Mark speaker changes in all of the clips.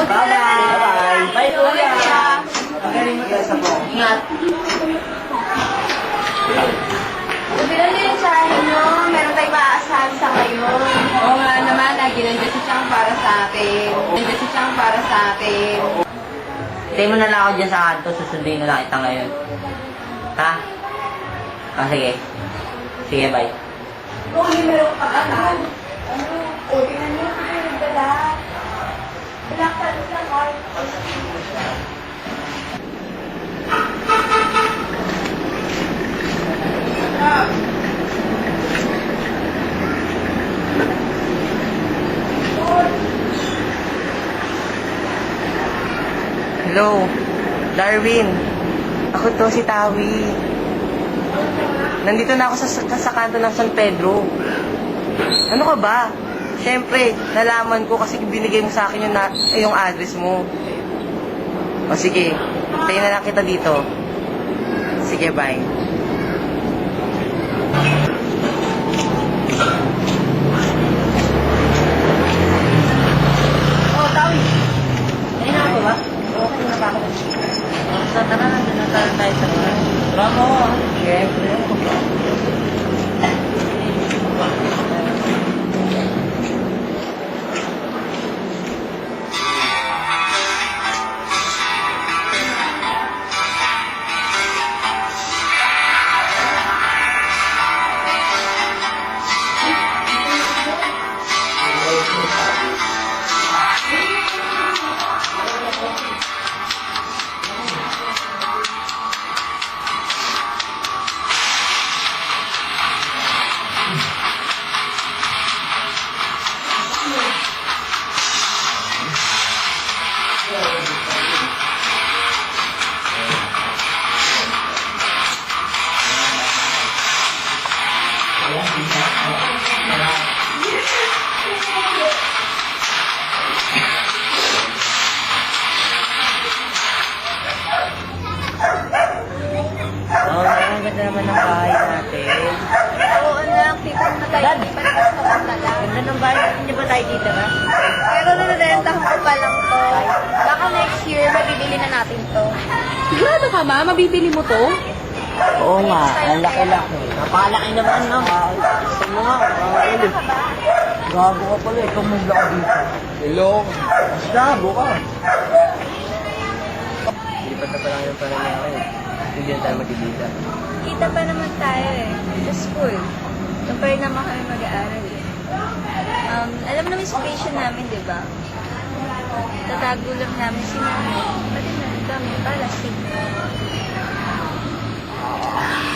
Speaker 1: Bye-bye.
Speaker 2: Bye, kuya.
Speaker 1: Magaling mo tayo sa po.
Speaker 2: Ingat.
Speaker 3: Bilang niyo yung sahin nyo, meron tayong maaasahan sa ngayon.
Speaker 4: Oo nga naman, lagi nandiyan si Chang para sa akin. Nandiyan si Chang para sa akin.
Speaker 2: Stay mo na lang ako dyan sa kanto, susundin na lang kita ngayon. Ha? Sige. Sige, bye.
Speaker 3: Kung hindi meron ka anan, o tingnan niyo kung may nagdala. Black pants lang, or
Speaker 2: Hello, Darwin. Ako to, si Tawi. Nandito na ako sa kanto ng San Pedro. Ano ka ba? Siyempre, nalaman ko kasi binigay mo sa akin yung address mo. O sige, tayo na lang kita dito. Sige, bye. Oh, Tawi. Ayun na ako ba? Okay na ba ako? So, tara na, doon na tayo sa mga. Tara mo, siyempre. Oh, ang ganda naman ng bahay natin.
Speaker 3: oo anak, tipon na tayo.
Speaker 2: Dad!
Speaker 3: Lipat ka sa pagdala.
Speaker 2: Ganda ng bahay natin. Hindi ba tayo dito na?
Speaker 3: Pero nalilentahan ko pa lang to. Baka next year, mabibili na natin to.
Speaker 4: Sigurado ka ma? Mabibili mo to?
Speaker 2: Oo nga, ang laki-laki. Napakalaki naman, no? Gusto mo nga,
Speaker 3: Kailan ka ba?
Speaker 1: Gago ka pala, ikaw mong laka dito. Hello? Mas gago ka. Lipat na pa lang yung panangyari. Hindi na tayo magkikita.
Speaker 3: Kita pa naman tayo eh. Sa school. Doon pa rin naman kami mag-aaral eh. Alam naman yung situation namin, di ba? Tatago lang namin si Mami. Pati na, dami palastig.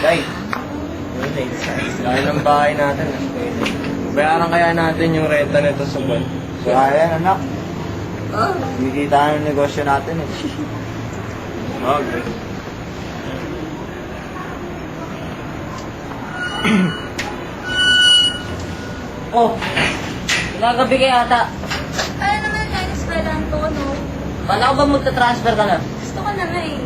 Speaker 1: Day! Dahil ang bahay natin. Bayaran kaya natin yung renta nito sa buwan. Kaya anak. Kumikita ng negosyo natin eh. Okay.
Speaker 2: Oh, nagabi kaya ata.
Speaker 3: Kaya naman tayo sa eskwelahan to, no?
Speaker 2: Kala ko ba magta-transfer ka na?
Speaker 3: Gusto ko na nga eh.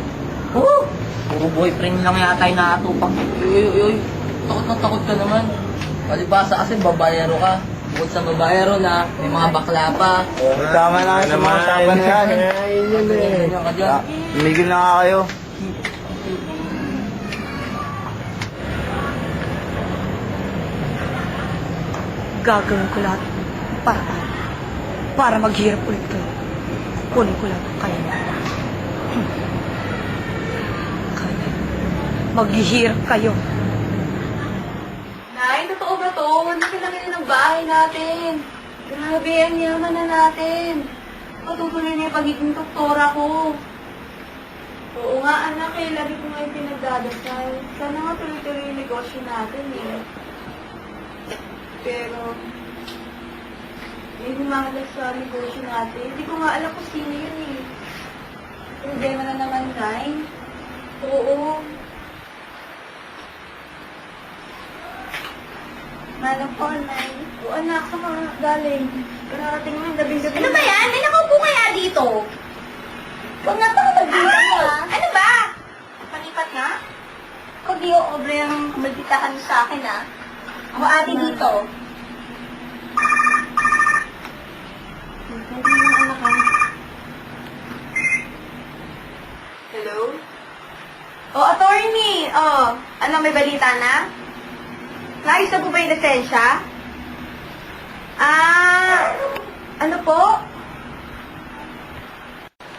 Speaker 2: Oo! Puro boyfriend lang yata yung nakatupak. Uy, takot na takot ka naman. Palibasa kasi babayero ka. Bukod sa babayero na, may mga bakla pa.
Speaker 1: Tama na sa mga usapan na yan.
Speaker 2: Ganyan ka dyan.
Speaker 1: Tumigil na nga kayo.
Speaker 5: Gagawin ko lahat para maghirap ulit kayo. Kunin ko lang kayo. Kaya, maghihirap kayo.
Speaker 3: Nay, totoo ba to? Laki-laki na ng bahay natin. Grabe, ang yaman na natin. Patutuloy na yung pagiging doktora ko. Oo nga, anak eh. Lagi ko nga yung pinagdadasal. Sana nga tuloy-tuloy yung negosyo natin eh. Pero, yung humahalas sa negosyo natin, hindi ko nga alam kung sino yun eh. Problema na naman, Nay. Oo. Manang po, Nay. O anak, saan ka galing? Kararating mo yung labing-gabi.
Speaker 6: Ano ba yan? May nakaupo kaya dito? Huwag na pakatag dito ha. Ano ba? Panipat na? Huwag di obre ang kumagpitahan sa akin ha. Ako ate dito.
Speaker 3: Pwede mo anak ha. Hello? Oh, attorney! Oh, ano, may balita na? Naayos na po ba yung lisensya? Ano po?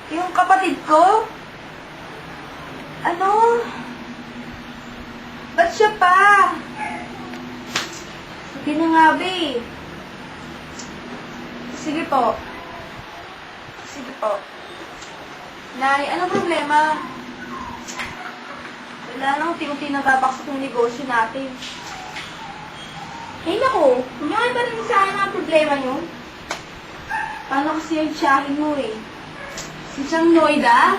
Speaker 3: Yung kapatid ko? Ano? Ba't siya pa? Sige na nga, be. Sige po. Sige po. Nay, anong problema? Wala nang unti-unti nababaksak yung negosyo natin. Ay, naku. Huwag niyo ba rin sa akin ang problema niyo? Paano kasi yung tiyahin mo eh? Si Chang Noida?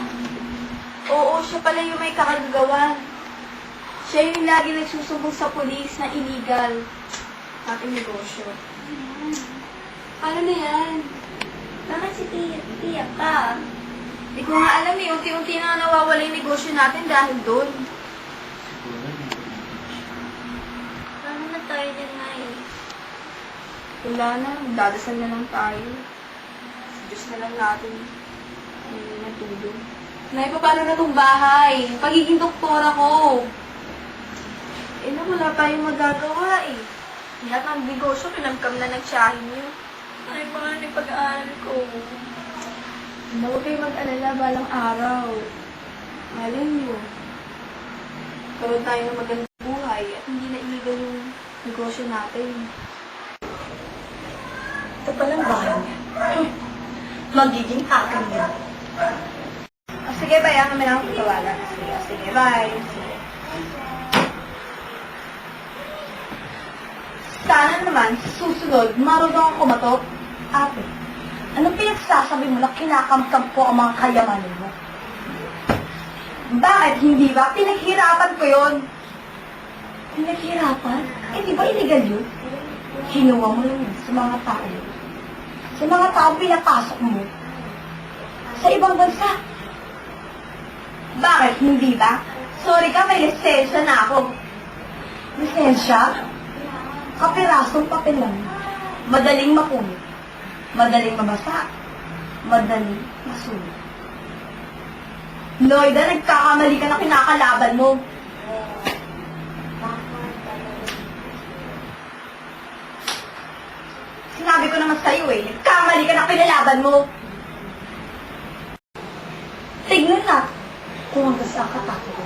Speaker 3: Oo, siya pala yung may kakagagawan. Siya yung lagi nagsusumbong sa polis na illegal ating negosyo. Paano na yan?
Speaker 6: Bakit si Tia pa?
Speaker 3: Hindi ko nga alam eh. Unti-unti na nawawala yung negosyo natin dahil doon.
Speaker 6: Paano na tayo din na eh?
Speaker 3: Wala na. Magdadasal na lang tayo. Sa Diyos na lang natin. Hindi natulog. Nay, paano na itong bahay? Pagiging doktora ko. Eh na, wala tayong magagawa eh. Lahat ng negosyo, pinamkam na nagsiyahin niyo. Ay, mga pag-aaral ko. Huwag kayo mag-alala balang araw. Malay niyo. Karoon tayo ng magandang buhay at hindi na illegal yung negosyo natin.
Speaker 5: Ito palang bahay niya. Magiging akin yan.
Speaker 3: Sige, bayan kami lang tatawagan. Sige, bye. Sige. Sana naman, sa susunod, marunong ako kumatok. Ate, anong pinagsasabi mo na kinakamkam ko ang mga kayamanin mo? Bakit hindi ba? Pinaghirapan ko yon. Pinaghirapan? Eh, di ba illegal yun? Kinuha mo yun sa mga tao. Sa mga tao pinapasok mo. Sa ibang bansa. Bakit? Hindi ba? Sorry ka, may lisensya na ako. Lisensya? Kapirasong papel lang. Madaling mapunit. Madaling mabasa. Madaling masulit. Loida, nagkakamali ka na kinakalaban mo. Sinabi ko naman sa'yo eh, nagkamali ka na kinalaban mo. Tignan na kung hanggang saan ka tatago.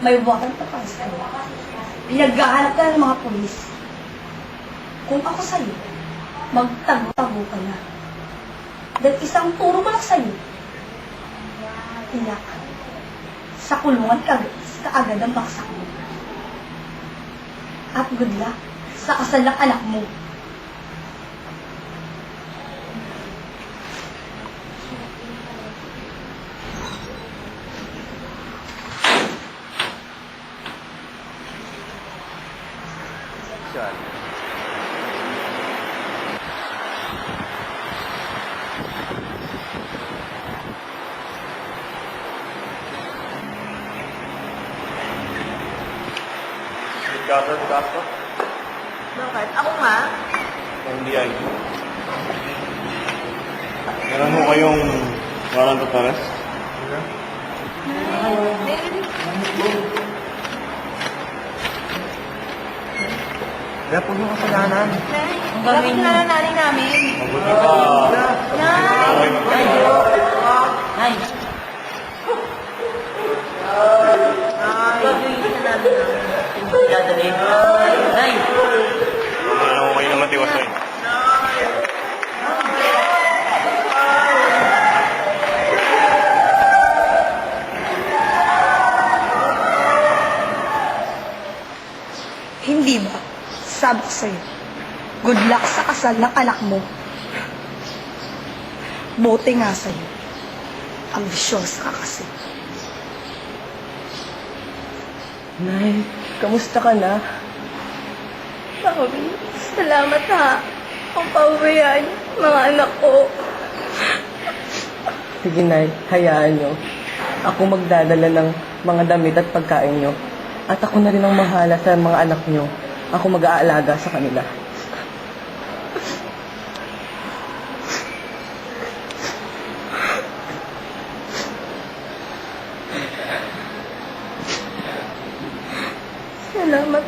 Speaker 3: May wakan pa pa sa'yo. Pinaghahanap ka ng mga pulis. Kung ako sa'yo, magtago-tago ka na. Dahil isang turo ko lang sa'yo, iyak. Sa kulungan kaagad ang baksak mo. At good luck sa kasal ng anak mo.
Speaker 1: Yan. Cover Castro?
Speaker 3: Bakit? Ako nga?
Speaker 1: NBI. Meron mo kayong warrant of arrest? Kaya po yung kasalanan.
Speaker 3: Ang gagawin na nanay namin.
Speaker 1: Mabuti pa.
Speaker 3: Nay!
Speaker 2: Nay! Gagawin na namin ang dadalhin. Nay!
Speaker 1: Ano ko kayo naman tiwasay?
Speaker 5: Hindi ba? Sabi ko sa'yo, good luck sa kasal ng anak mo. Buti nga sa'yo. Ambisyosa ka kasi.
Speaker 2: Nay, kamusta ka na?
Speaker 3: Mami, salamat ha. Ang pauwian, mga anak ko.
Speaker 2: Sige, Nay, hayaan nyo. Ako magdadala ng mga damit at pagkain nyo. At ako na rin ang mahala sa mga anak nyo. Ako mag-aalaga sa kanila.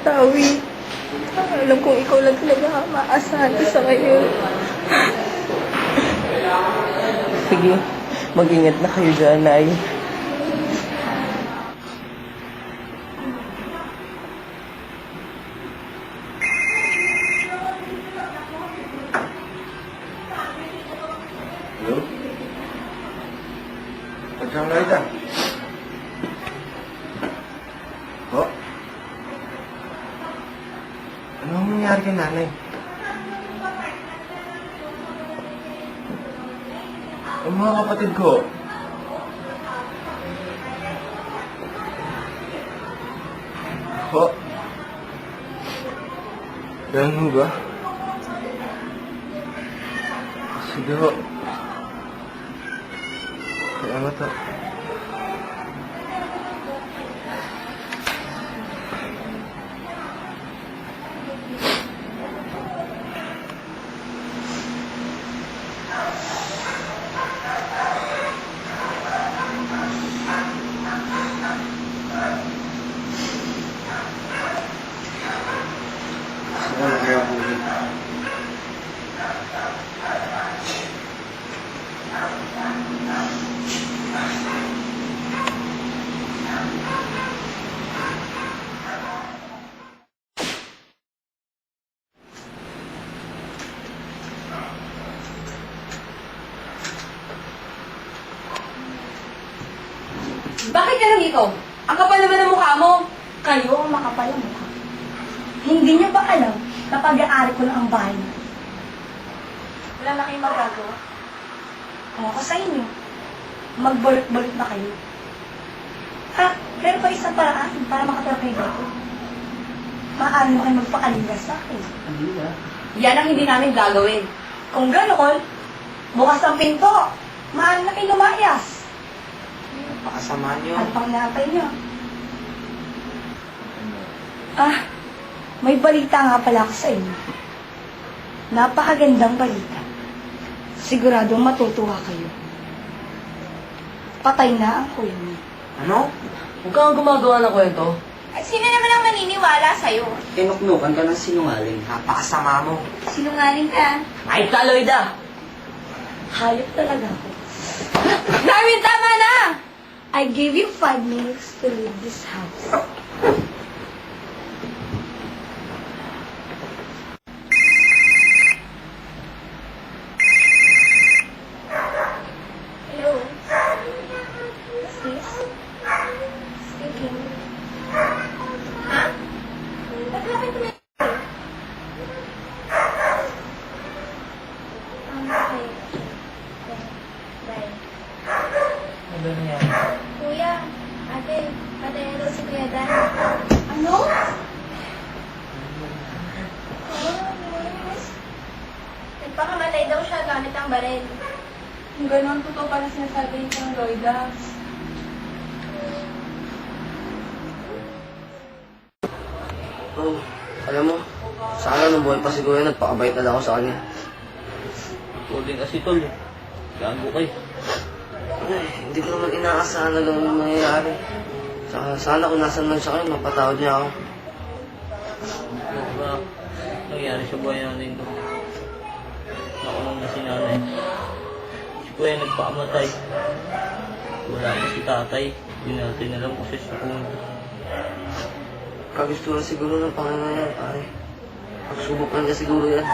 Speaker 5: Tawi. Alam kong ikaw lang talaga maasahan ko sa ngayon.
Speaker 2: Sige, mag-ingat na kayo dyan, Nay.
Speaker 1: Hello? Pagkang Lloyda. Po? Ano ang nangyari kay nanay? Ang mga kapatid ko. Po? Ganun mo ba? Sige ho. Salamat ho. Salamat kayo po.
Speaker 3: Bakit ka nandito? Ang kapal naman ng mukha mo.
Speaker 5: Kayo ang makapal ang mukha. Hindi niyo ba alam na pag-aari ko na ang bahay niyo? Wala na kayong magagawa. Kung ako sa inyo, magbalot-balot na kayo. Pero pa isang paraan para makatira kayo dito. Maaari mo kayo magpakalingas sa akin.
Speaker 3: Yan ang hindi namin gagawin.
Speaker 5: Kung gano'n, bukas ang pinto. Maaari na kayo lumayas.
Speaker 2: Pakasama niyo.
Speaker 5: Ano pang naapay niyo? May balita nga pala ako sa inyo. Napakagandang balita. Siguradong matutuwa kayo. Patay na ang kuya niyo.
Speaker 2: Ano? Huwag kang gumagawa ng kwento.
Speaker 6: Ay, sino naman ang maniniwala sa'yo?
Speaker 2: Tinuknukan ka ng sinungaling. Napakasama mo.
Speaker 6: Sinungaling ka.
Speaker 2: Ay, Lloyda!
Speaker 5: Hayop talaga ako.
Speaker 3: Darwin, tama na!
Speaker 5: I give you 5 minutes to leave this house. Hello? Is this? Speaking. Ha? Ba't bakit may... Okay. Bye.
Speaker 2: Ano niya?
Speaker 6: Kuya, ate, patay na daw si Kuya Dan.
Speaker 5: Ano?
Speaker 6: Nagpakamatay daw siya gamit ang baril.
Speaker 3: Kung gano'n, totoo pala sinasabi niya ng Lloyda.
Speaker 2: Oh, alam mo, sana nung buhay pa si Kuya, nagpakabait na lang ako sa kanya. Pwede kasi tol eh. Gago kayo. Ay, hindi ko naman inaasahan na gano'n nangyayari. Sana kung nasan man siya kayo, mapatawad niya ako. Ano ba nangyari sa buhay natin to? Nakulong na si nanay. Si Kuya nagpakamatay. Wala pa si tatay. Hindi natin alam kung siya siya pumunta. Kagusto na siguro ng Panginoon yan, pare. Pagsubok lang niya siguro yan.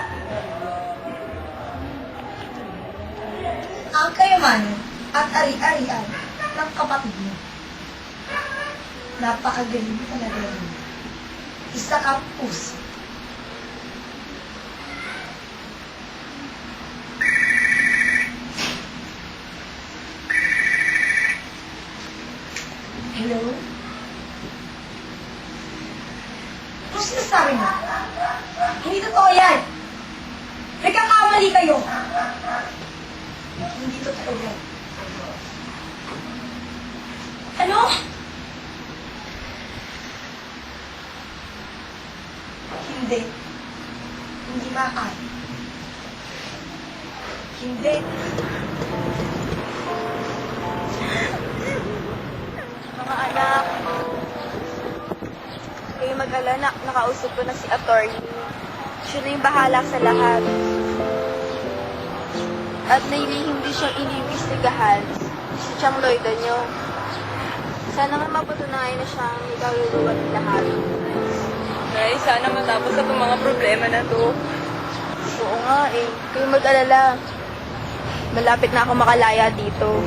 Speaker 5: Ang kayaman at ari-arian ng kapatid mo. Napakagaling mo talaga yun. Isa kang puso. Hello? Ano sinasabi mo? Hindi totoo yan! Nagkakamali kayo! Hindi totoo yan. Ano? Hindi. Hindi maaari. Hindi.
Speaker 6: Mga anak, kayo mag-alala. anak, nakausap ko na si attorney. Siya na yung bahala sa lahat. At nailihim din siyang iniimbestigahan si Chang Lloyda niyo. Sana nga mapatunayan na siya ang may kaluluwa ng lahat.
Speaker 3: Nay, sana matapos na itong mga problema na to.
Speaker 6: Oo nga eh. Kayo mag-alala. Malapit na ako makalaya dito.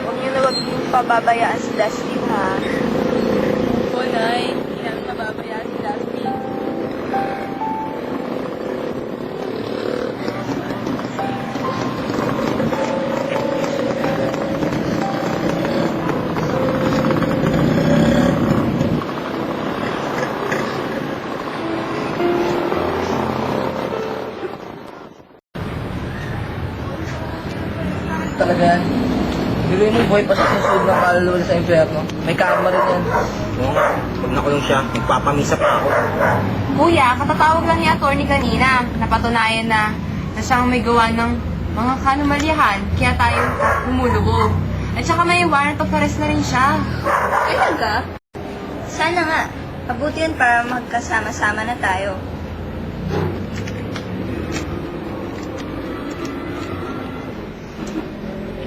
Speaker 6: Huwag niyo na wag yung pababayaan si Dustin, ha?
Speaker 3: Oo, Nay. Hindi namin mababayaan si Dustin.
Speaker 2: Talaga yan. Biruin mo buhay pa sa susunod ng kaluluwa sa impyerno. May karma rin yan.
Speaker 1: Oo nga, pag nakulong siya, magpapamisa pa ako.
Speaker 4: Kuya, katatawag lang ni attorney kanina. Napatunayan na siyang may gawa ng mga kanumalyahan. Kaya tayo humulubog. At saka may warrant of arrest na rin siya.
Speaker 6: Talaga? Sana nga. Mabuti yun para magkasama-sama na tayo.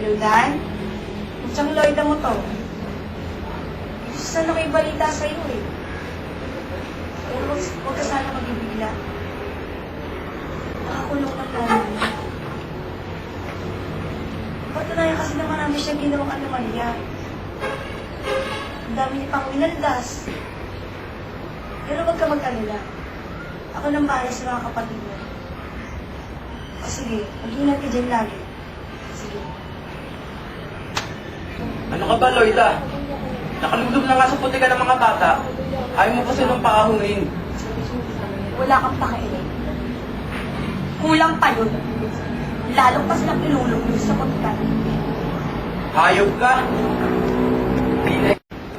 Speaker 5: Ludan, Chang Lloyda mo to. Saan ako ibalita sa'yo eh. Pero huwag ka sana magibigla. Nakakulong na lang. Patunayan kasi naman namin siya ginawang anomalya. Ang dami niya pang winaldas. Pero huwag ka mag-alala. Ako nang bahala sa mga kapatid mo. O sige, mag-ingat ka dyan lagi. Sige.
Speaker 7: Ano ka ba, Lloyda? Nakalugdog na nga sa puti ka ng mga bata. Ayaw mo pa silang paahungin.
Speaker 5: Wala kang pakialam. Kulang pa yun. Lalong pa silang ilulong yun sa pagkat.
Speaker 7: Hayop ka!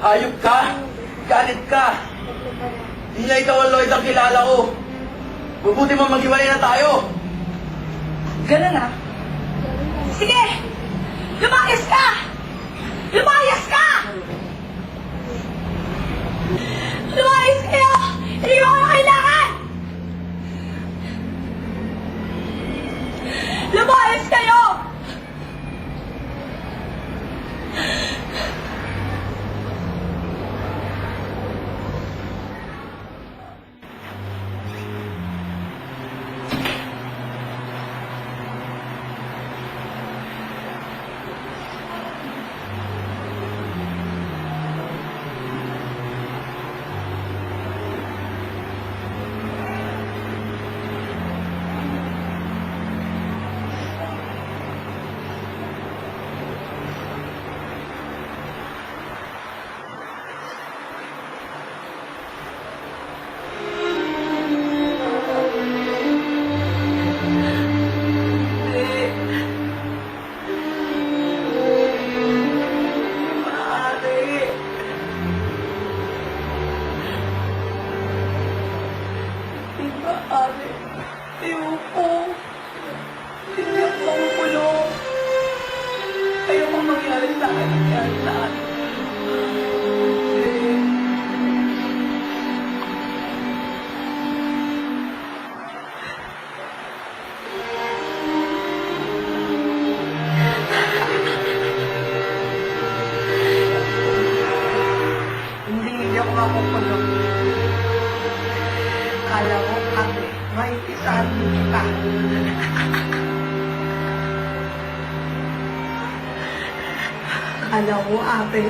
Speaker 7: Hayop ka! Galit ka! Di na ikaw ang Lloyda ang kilala ko. Mabuti mo maghiwalay na tayo.
Speaker 5: Ganun ah. Sige! Lumayas ka! Lumayas ka! Lumayas kayo! Hindi mo kayo kailangan! Lumayas kayo!
Speaker 2: Hindi ako makukulong. Kala mo, ate, maipisahan mo kita. Kala mo, ate,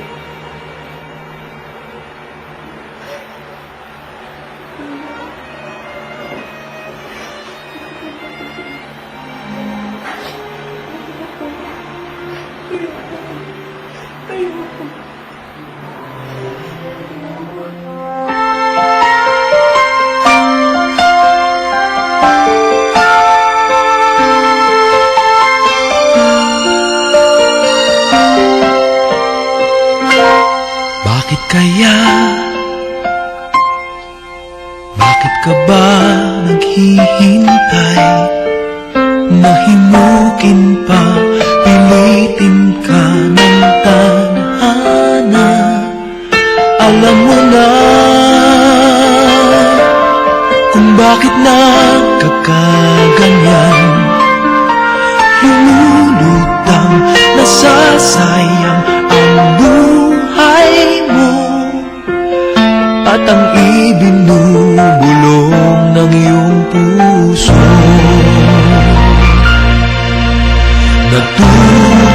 Speaker 8: Bakit kaya? Bakit ka ba naghihintay? Mahimukin pa, pilitin ka ng tadhana. Alam mo nagtuturo